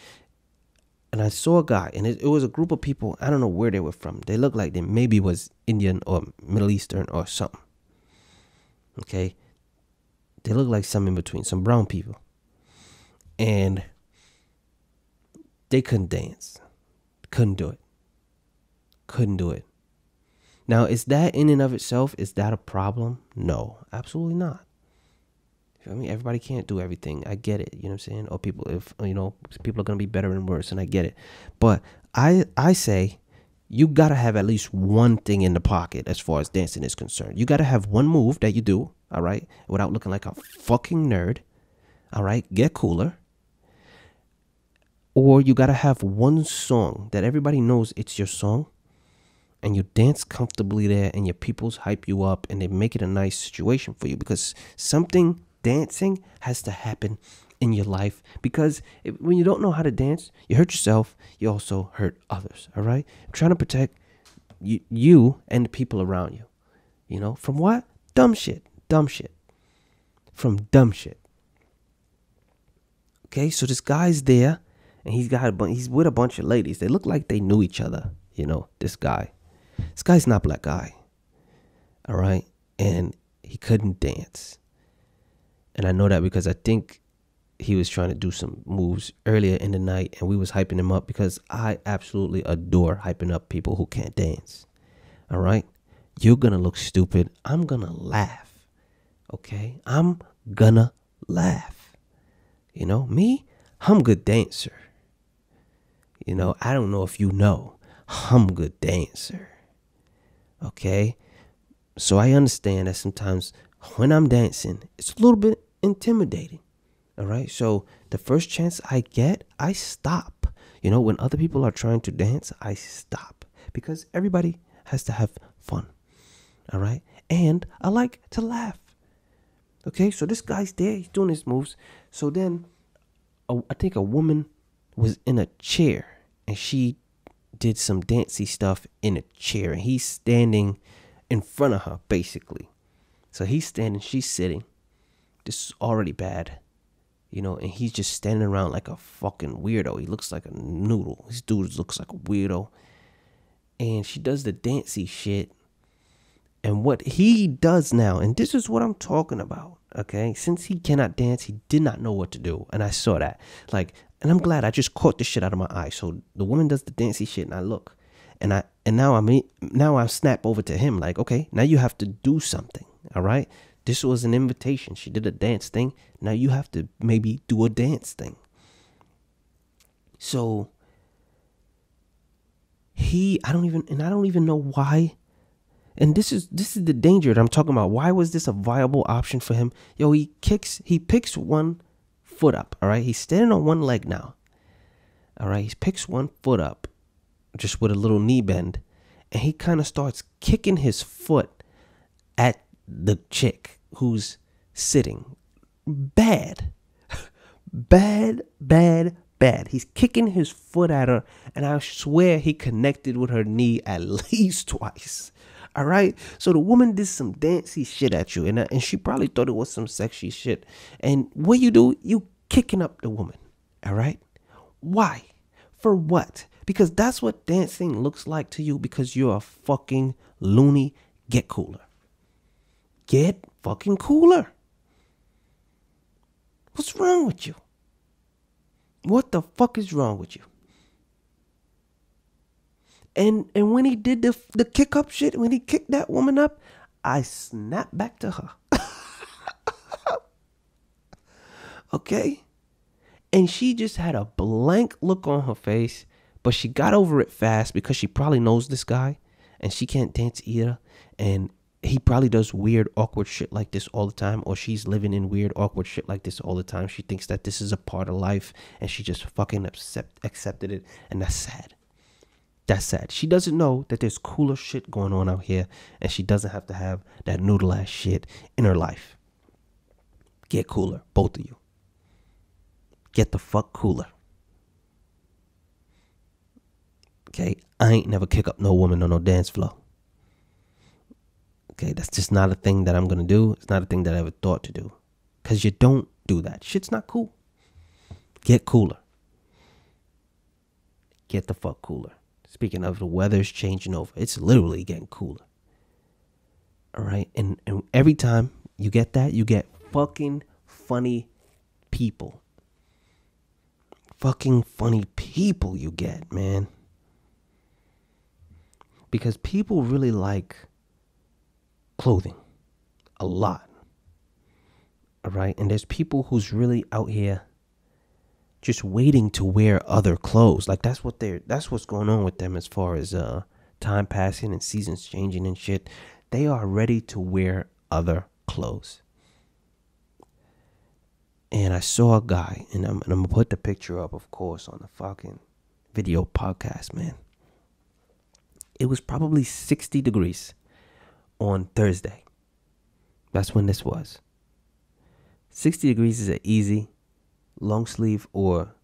and I saw a guy, and it was a group of people. I don't know where they were from. They looked like they maybe was Indian or Middle Eastern or something. Okay, they looked like some in between, some brown people, and they couldn't dance, couldn't do it. Now, is that in and of itself, is that a problem? No, absolutely not. I mean, everybody can't do everything. I get it. You know what I'm saying? Or people, if people are gonna be better and worse, and I get it. But I say, you gotta have at least one thing in the pocket as far as dancing is concerned. You gotta have one move that you do, all right, without looking like a fucking nerd. All right, get cooler. Or you gotta have one song that everybody knows it's your song, and you dance comfortably there, and your peoples hype you up, and they make it a nice situation for you, because dancing has to happen in your life, because when you don't know how to dance, you hurt yourself, you also hurt others. All right, I'm trying to protect you and the people around you, from what? Dumb shit from dumb shit. Okay, so this guy's there, and he's with a bunch of ladies. They look like they knew each other. This guy's not black guy, all right, and he couldn't dance. And I know that because I think he was trying to do some moves earlier in the night, and we was hyping him up, because I absolutely adore hyping up people who can't dance. All right? You're going to look stupid. I'm going to laugh. Okay? I'm going to laugh. Me, I'm a good dancer. I don't know if you know. I'm a good dancer. Okay? So I understand that sometimes when I'm dancing, it's a little bit intimidating. All right, so the first chance I get, I stop. When other people are trying to dance, I stop, because everybody has to have fun. All right, and I like to laugh. Okay, so this guy's there, he's doing his moves. So then I think a woman was in a chair, and she did some dancey stuff in a chair, and he's standing in front of her, basically. So he's standing, she's sitting. This is already bad, and he's just standing around like a fucking weirdo. He looks like a noodle. This dude looks like a weirdo. And she does the dancey shit. And what he does now, and this is what I'm talking about, okay? Since he cannot dance, he did not know what to do. And I saw that. And I'm glad I just caught the shit out of my eye. So the woman does the dancey shit, and I look. And now I snap over to him like, okay, now you have to do something, all right? This was an invitation. She did a dance thing. Now you have to maybe do a dance thing. So I don't even know why. And this is the danger that I'm talking about. Why was this a viable option for him? He picks one foot up, all right? He's standing on one leg now. All right, he picks one foot up just with a little knee bend, and he kind of starts kicking his foot at the chick who's sitting. Bad. He's kicking his foot at her, and I swear he connected with her knee at least twice. All right, so the woman did some dancey shit at you, and she probably thought it was some sexy shit. And what you do, you kicking up the woman. All right, why? For what? Because that's what dancing looks like to you, because you're a fucking loony. Get cooler. Get fucking cooler. What's wrong with you? What the fuck is wrong with you? And when he did the kick up shit, when he kicked that woman up, I snapped back to her. Okay? And she just had a blank look on her face, but she got over it fast because she probably knows this guy, and she can't dance either. And he probably does weird, awkward shit like this all the time, or she's living in weird, awkward shit like this all the time. She thinks that this is a part of life, and she just fucking accepted it, and that's sad. That's sad. She doesn't know that there's cooler shit going on out here, and she doesn't have to have that noodle ass shit in her life. Get cooler, both of you. Get the fuck cooler. Okay, I ain't never kick up no woman on no dance floor. Okay, that's just not a thing that I'm going to do. It's not a thing that I ever thought to do. Because you don't do that. Shit's not cool. Get cooler. get the fuck cooler. Speaking of, the weather's changing over. It's literally getting cooler. All right? And every time you get that, you get fucking funny people. Fucking funny people you get, man. Because people really like clothing. A lot. All right? And there's people who's really out here just waiting to wear other clothes. Like that's what's going on with them as far as time passing and seasons changing and shit. They are ready to wear other clothes. And I saw a guy, and I'm gonna put the picture up, of course, on the fucking video podcast, man. It was probably 60 degrees on Thursday. That's when this was. 60 degrees is an easy long sleeve, or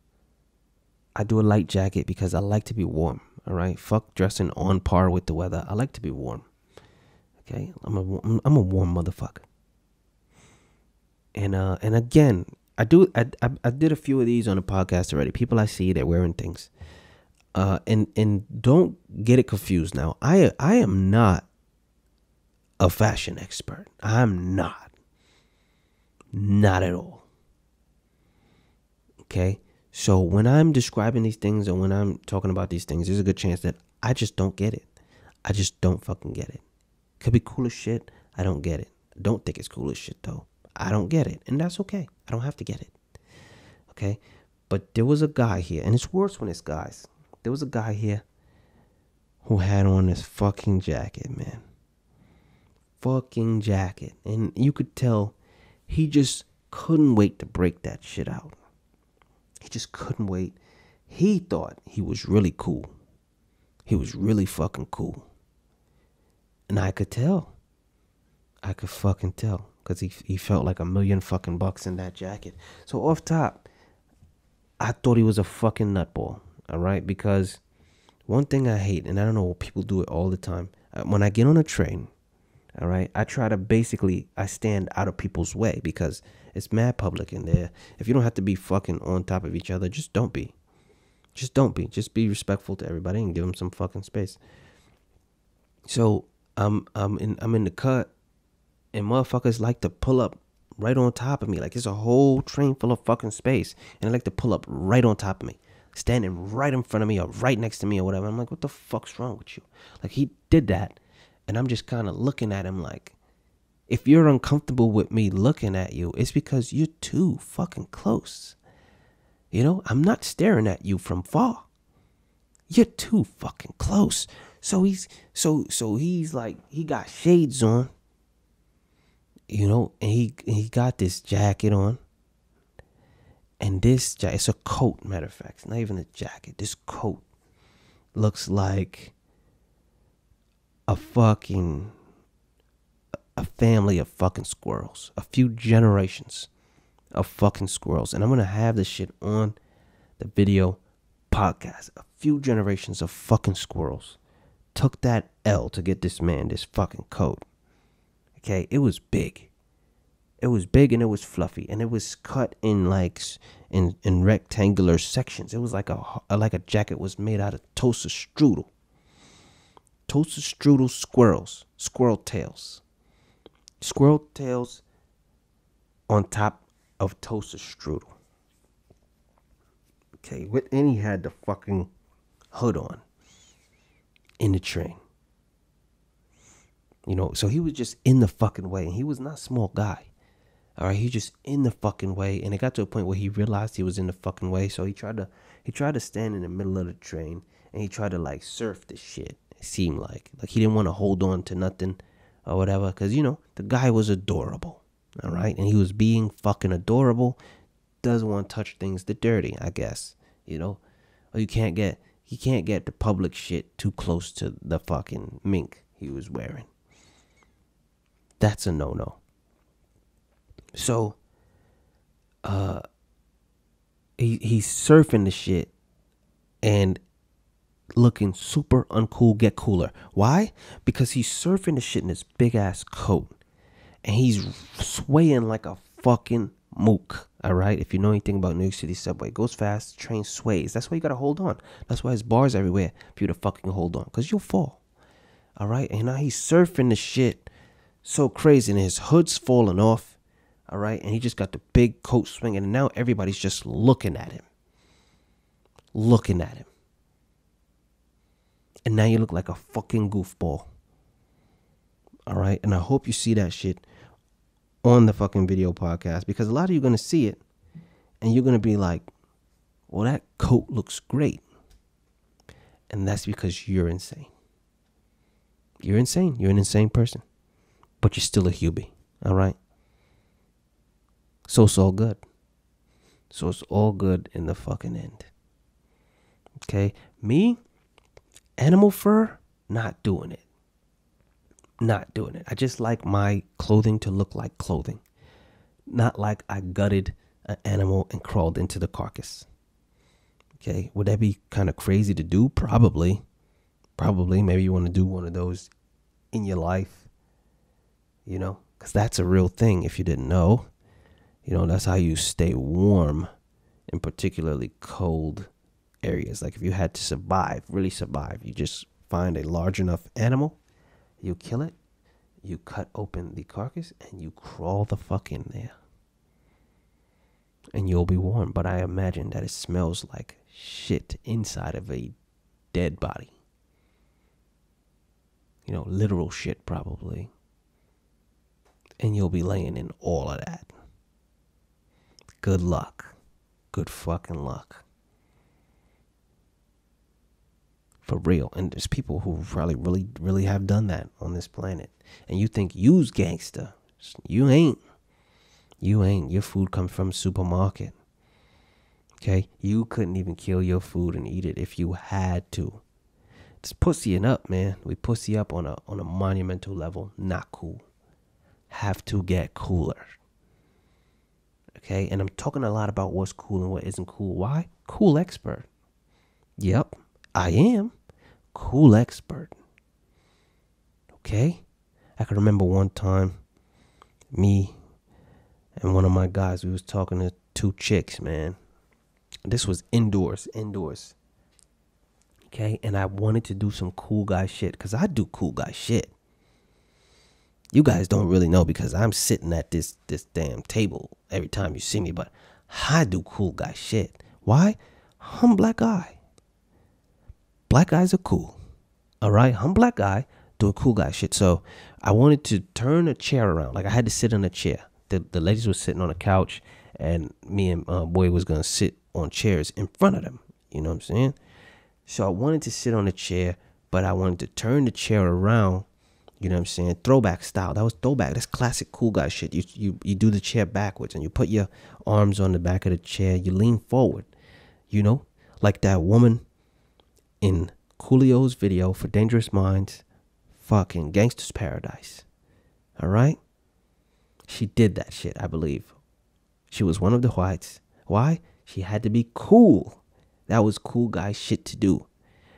I do a light jacket because I like to be warm. All right, fuck dressing on par with the weather. I like to be warm. Okay, I'm a warm motherfucker. And again, I did a few of these on the podcast already. People I see, they're wearing things. And don't get it confused now. I am not a fashion expert. I'm not at all. Okay, so when I'm describing these things or when I'm talking about these things, there's a good chance that I just don't get it. I just don't fucking get it. Could be cool as shit. I don't get it. Don't think it's cool as shit though. I don't get it, and that's okay. I don't have to get it. Okay, but there was a guy here, and it's worse when it's guys. There was a guy here who had on this fucking jacket, man. Fucking jacket, and you could tell he just couldn't wait to break that shit out. He just couldn't wait. He thought he was really cool. He was really fucking cool. And I could tell. I could fucking tell. Because he felt like $1 million fucking bucks in that jacket. So off top, I thought he was a fucking nutball. All right? Because one thing I hate, and I don't know, people do it all the time. When I get on a train, all right, I try to I stand out of people's way because it's mad public in there. If you don't have to be fucking on top of each other, just don't be. Just don't be. Just be respectful to everybody and give them some fucking space. So I'm in the cut, and motherfuckers like to pull up right on top of me. Like it's a whole train full of fucking space, and they like to pull up right on top of me, standing right in front of me or right next to me or whatever. I'm like, what the fuck's wrong with you? Like he did that. And I'm just kind of looking at him like, if you're uncomfortable with me looking at you, it's because you're too fucking close. You know, I'm not staring at you from far. You're too fucking close. So he's like, he got shades on, you know, and he got this jacket on. And this jacket, it's a coat, matter of fact. It's not even a jacket. This coat looks like a family of fucking squirrels. A few generations of fucking squirrels. And I'm going to have this shit on the video podcast. A few generations of fucking squirrels took that L to get this man this fucking coat. Okay, it was big. It was big and it was fluffy. And it was cut in like in rectangular sections. It was like a jacket was made out of toaster strudel. Toaster strudel squirrel tails on top of toaster strudel. Okay, and he had the fucking hood on in the train. You know, so he was just in the fucking way, and he was not a small guy. All right, he just in the fucking way, and it got to a point where he realized he was in the fucking way, so he tried to stand in the middle of the train, and he tried to like surf the shit. Seemed like he didn't want to hold on to nothing or whatever, because you know the guy was adorable, all right, and he was being fucking adorable. Doesn't want to touch things that dirty, I guess, you know, or he can't get the public shit too close to the fucking mink he was wearing. That's a no. So he's surfing the shit and looking super uncool, get cooler. Why? Because he's surfing the shit in this big ass coat, and he's swaying like a fucking mook. All right. If you know anything about New York City subway, it goes fast, train sways. That's why you got to hold on. That's why there's bars everywhere for you to fucking hold on, because you'll fall. All right. And now he's surfing the shit so crazy, and his hood's falling off. All right. And he just got the big coat swinging, and now everybody's just looking at him. Looking at him. And now you look like a fucking goofball. All right. And I hope you see that shit on the fucking video podcast, because a lot of you are going to see it and you're going to be like, well, that coat looks great. And that's because you're insane. You're insane. You're an insane person. But you're still a HuBe. All right. So it's all good. So it's all good in the fucking end. Okay. Me, animal fur, not doing it. Not doing it. I just like my clothing to look like clothing. Not like I gutted an animal and crawled into the carcass. Okay. Would that be kind of crazy to do? Probably. Maybe you want to do one of those in your life. You know, because that's a real thing if you didn't know. You know, that's how you stay warm in particularly cold areas. Like if you had to survive, really survive, you just find a large enough animal. You kill it, you cut open the carcass, and you crawl the fuck in there. And you'll be warm. But I imagine that it smells like shit inside of a dead body. You know, literal shit probably. And you'll be laying in all of that. Good luck. Good fucking luck. For real. And there's people who probably really have done that on this planet. And you think you's gangster. You ain't. You ain't. Your food comes from supermarket. Okay? You couldn't even kill your food and eat it if you had to. It's pussying up, man. We pussy up on a monumental level. Not cool. Have to get cooler. Okay? And I'm talking a lot about what's cool and what isn't cool. Why? Cool expert. Yep. I am cool expert. Okay? I can remember one time, me and one of my guys, we was talking to two chicks, man. This was indoors. Okay? And I wanted to do some cool guy shit, because I do cool guy shit. You guys don't really know because I'm sitting at this damn table every time you see me, but I do cool guy shit. Why? I'm black guy. Black guys are cool. All right? I'm black guy doing cool guy shit. So I wanted to turn a chair around. Like I had to sit on a chair. The ladies were sitting on a couch, and me and boy was going to sit on chairs in front of them. You know what I'm saying? So I wanted to sit on a chair, but I wanted to turn the chair around. You know what I'm saying? Throwback style. That was throwback. That's classic cool guy shit. You do the chair backwards, and you put your arms on the back of the chair. You lean forward. You know? Like that woman in Coolio's video for Dangerous Minds, fucking Gangster's Paradise. All right? She did that shit, I believe. She was one of the whites. Why? She had to be cool. That was cool guy shit to do.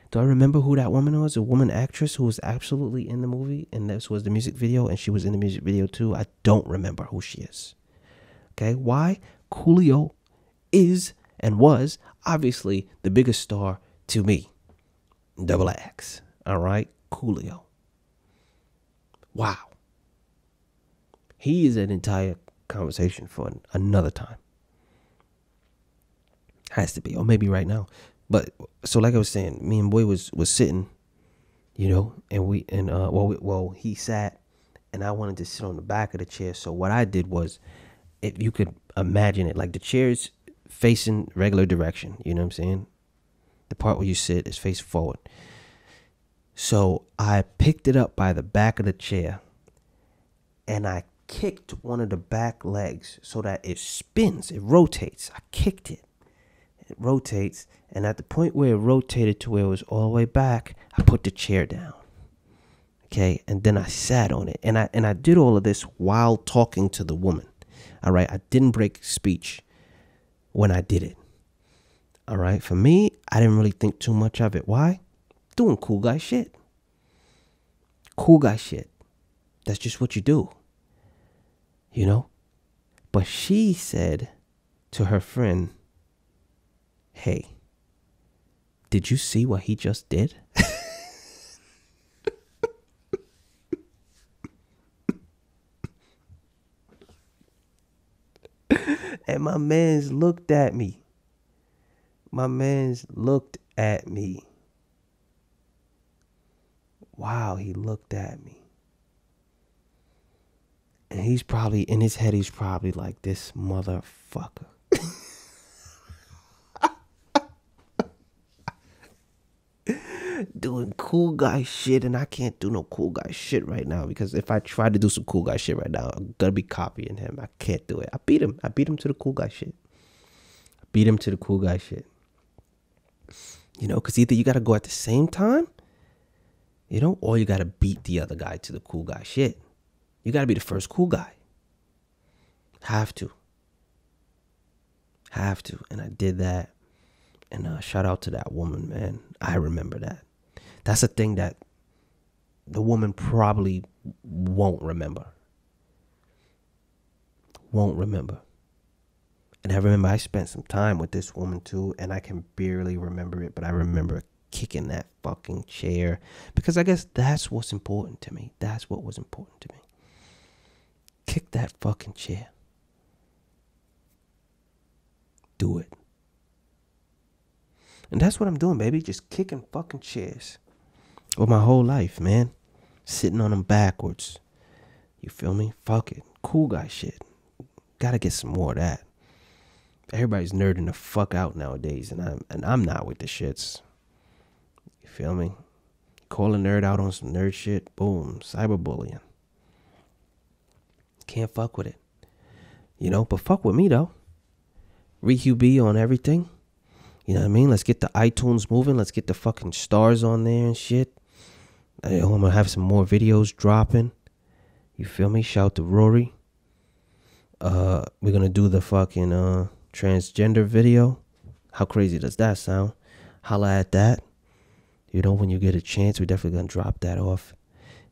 Do I remember who that woman was? A woman actress who was absolutely in the movie, and this was the music video, and she was in the music video too. I don't remember who she is. Okay? Why? Coolio is and was obviously the biggest star to me. Double X. All right? Coolio. Wow. He is an entire conversation for another time. Has to be. Or maybe right now. But so like I was saying, me and boy was sitting, you know, and he sat, and I wanted to sit on the back of the chair. So what I did was, if you could imagine it, like the chair's facing regular direction, you know what I'm saying? The part where you sit is facing forward. So I picked it up by the back of the chair, and I kicked one of the back legs so that it spins, it rotates. I kicked it. It rotates, and at the point where it rotated to where it was all the way back, I put the chair down. Okay, and then I sat on it, and I did all of this while talking to the woman. All right, I didn't break speech when I did it. All right, for me, I didn't really think too much of it. Why? Doing cool guy shit. Cool guy shit. That's just what you do. You know? But she said to her friend, hey, did you see what he just did? And my mans looked at me. My mans looked at me. Wow, he looked at me. And he's probably, in his head, he's probably like, this motherfucker. Doing cool guy shit, and I can't do no cool guy shit right now, because if I try to do some cool guy shit right now, I'm gonna be copying him. I can't do it. I beat him to the cool guy shit. You know, because either you gotta go at the same time, you know, or you gotta beat the other guy to the cool guy shit. You gotta be the first cool guy. Have to. And I did that. And shout out to that woman, man. I remember that. That's a thing that the woman probably won't remember. And I remember I spent some time with this woman too, and I can barely remember it, but I remember kicking that fucking chair, because I guess that's what's important to me. That's what was important to me. Kick that fucking chair. Do it. And that's what I'm doing, baby. Just kicking fucking chairs. With my whole life, man. Sitting on them backwards. You feel me? Fuck it. Cool guy shit. Gotta get some more of that. Everybody's nerding the fuck out nowadays, and I'm not with the shits. You feel me? Call a nerd out on some nerd shit. Boom. Cyberbullying. Can't fuck with it. You know, but fuck with me though. RiHuBe on everything. You know what I mean? Let's get the iTunes moving. Let's get the fucking stars on there and shit. I'm gonna have some more videos dropping. You feel me? Shout to Rory. We're gonna do the fucking transgender video. How crazy does that sound? Holla at that. You know, when you get a chance, we're definitely gonna drop that off.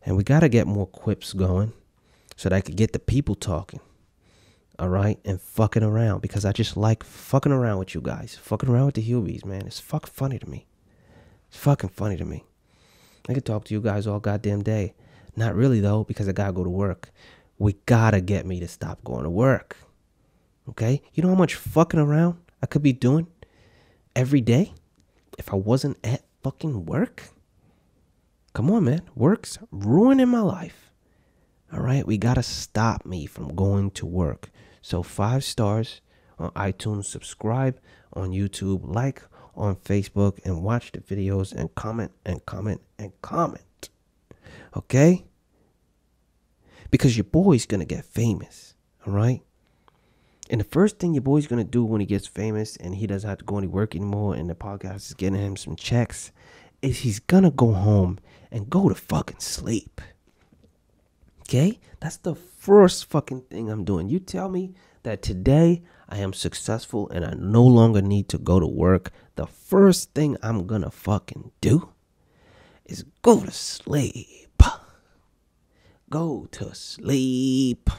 And we gotta get more quips going so that I could get the people talking. All right, and fucking around, because I just like fucking around with you guys. Fucking around with the Hubies, man. It's fucking funny to me. It's fucking funny to me. I can talk to you guys all goddamn day. Not really, though, because I gotta go to work. We gotta get me to stop going to work. Okay? You know how much fucking around I could be doing every day if I wasn't at fucking work? Come on, man. Work's ruining my life. All right? We gotta stop me from going to work. So 5 stars on iTunes, subscribe on YouTube, like on Facebook, and watch the videos and comment and comment and comment. Okay? Because your boy's going to get famous. All right? And the first thing your boy's going to do when he gets famous and he doesn't have to go any work anymore and the podcast is getting him some checks is he's going to go home and go to fucking sleep. Okay? That's the first fucking thing I'm doing. You tell me that today I am successful and I no longer need to go to work. The first thing I'm gonna fucking do is go to sleep. Go to sleep.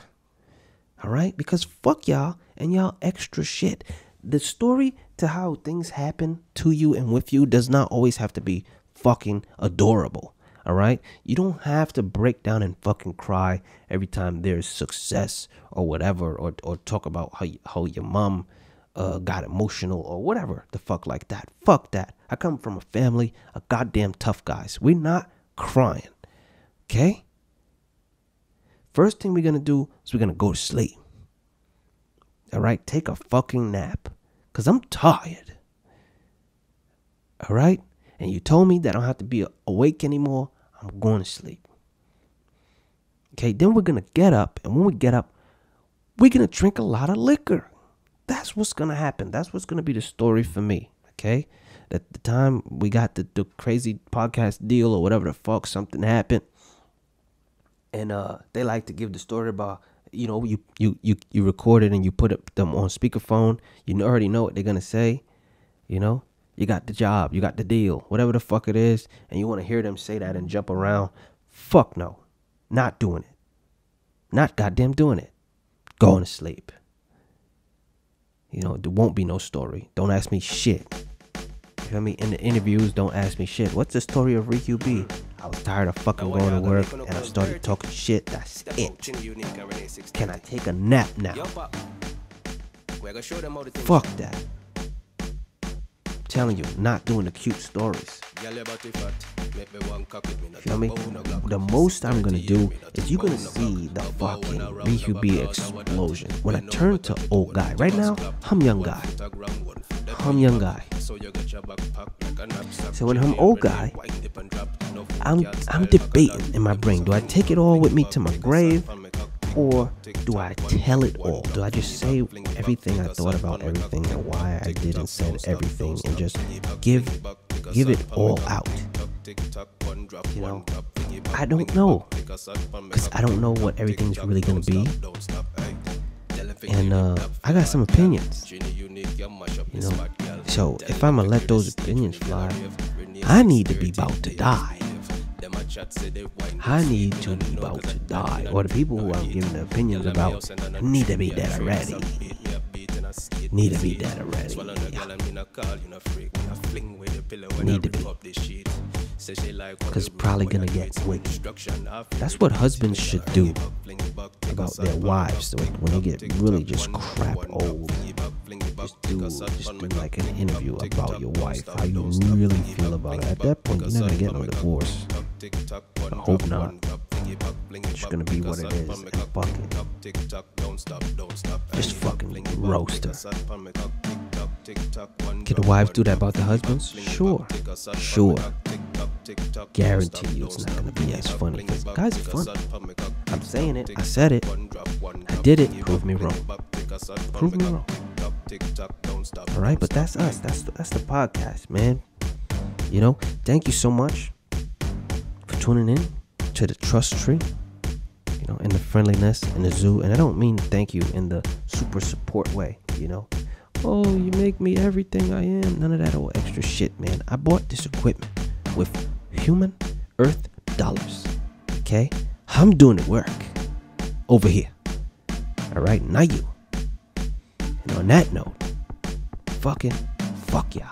All right? Because fuck y'all and y'all extra shit. The story to how things happen to you and with you does not always have to be fucking adorable. All right? You don't have to break down and fucking cry every time there's success or whatever, or talk about how your mom got emotional or whatever the fuck like that. Fuck that. I come from a family of goddamn tough guys. We're not crying. Okay? First thing we're going to do is we're going to go to sleep. All right? Take a fucking nap. Because I'm tired. All right? And you told me that I don't have to be awake anymore. I'm going to sleep. Okay, then we're going to get up. And when we get up, we're going to drink a lot of liquor. That's what's going to happen. That's what's going to be the story for me. Okay? At the time we got the crazy podcast deal or whatever the fuck, something happened. And they like to give the story about, you know, you record it and you put them on speakerphone. You already know what they're going to say, you know. You got the job, you got the deal, whatever the fuck it is, and you want to hear them say that and jump around. Fuck no. Not doing it. Not goddamn doing it. Going to sleep. You know, there won't be no story. Don't ask me shit. You feel me? In the interviews, don't ask me shit. What's the story of RiHuBe? I was tired of fucking going to work and I started talking shit. That's it. Can I take a nap now? Fuck that. I'm telling you, not doing the cute stories. Feel me? The most I'm gonna do is you're gonna see the fucking RiHuBe explosion. When I turn to old guy, right now, I'm young guy. So when I'm old guy, I'm debating in my brain. Do I take it all with me to my grave? Or do I tell it all? Do I just say everything I thought about everything and why I did and said everything and just give it all out? You know, I don't know, because I don't know what everything's really gonna be, and I got some opinions. You know, so if I'm gonna let those opinions fly, I need to be about to die. I need to be about to die, or the people who I'm giving the opinions about need to be dead already. Need to be dead already. Yeah. Need to be. Because it's probably gonna get wicked. That's what husbands should do about their wives. So when they get really just crap old, just do like an interview about your wife, how you really feel about her. At that point, you're not gonna get no divorce. I hope not. It's gonna be what it is. And fuck it. Just fucking roast her. Can the wives do that about the husbands? Sure. Guarantee you it's not gonna be as funny, because guys are fun. I'm saying it. I said it. I did it. Prove me wrong. Prove me wrong. Alright, but that's us. That's the podcast, man. You know, thank you so much for tuning in to the trust tree. You know, and the friendliness and the zoo. And I don't mean thank you in the super support way, you know. Oh, you make me everything I am. None of that old extra shit, man. I bought this equipment with human earth dollars. Okay? I'm doing the work over here. Alright, not you. And on that note, fucking fuck y'all.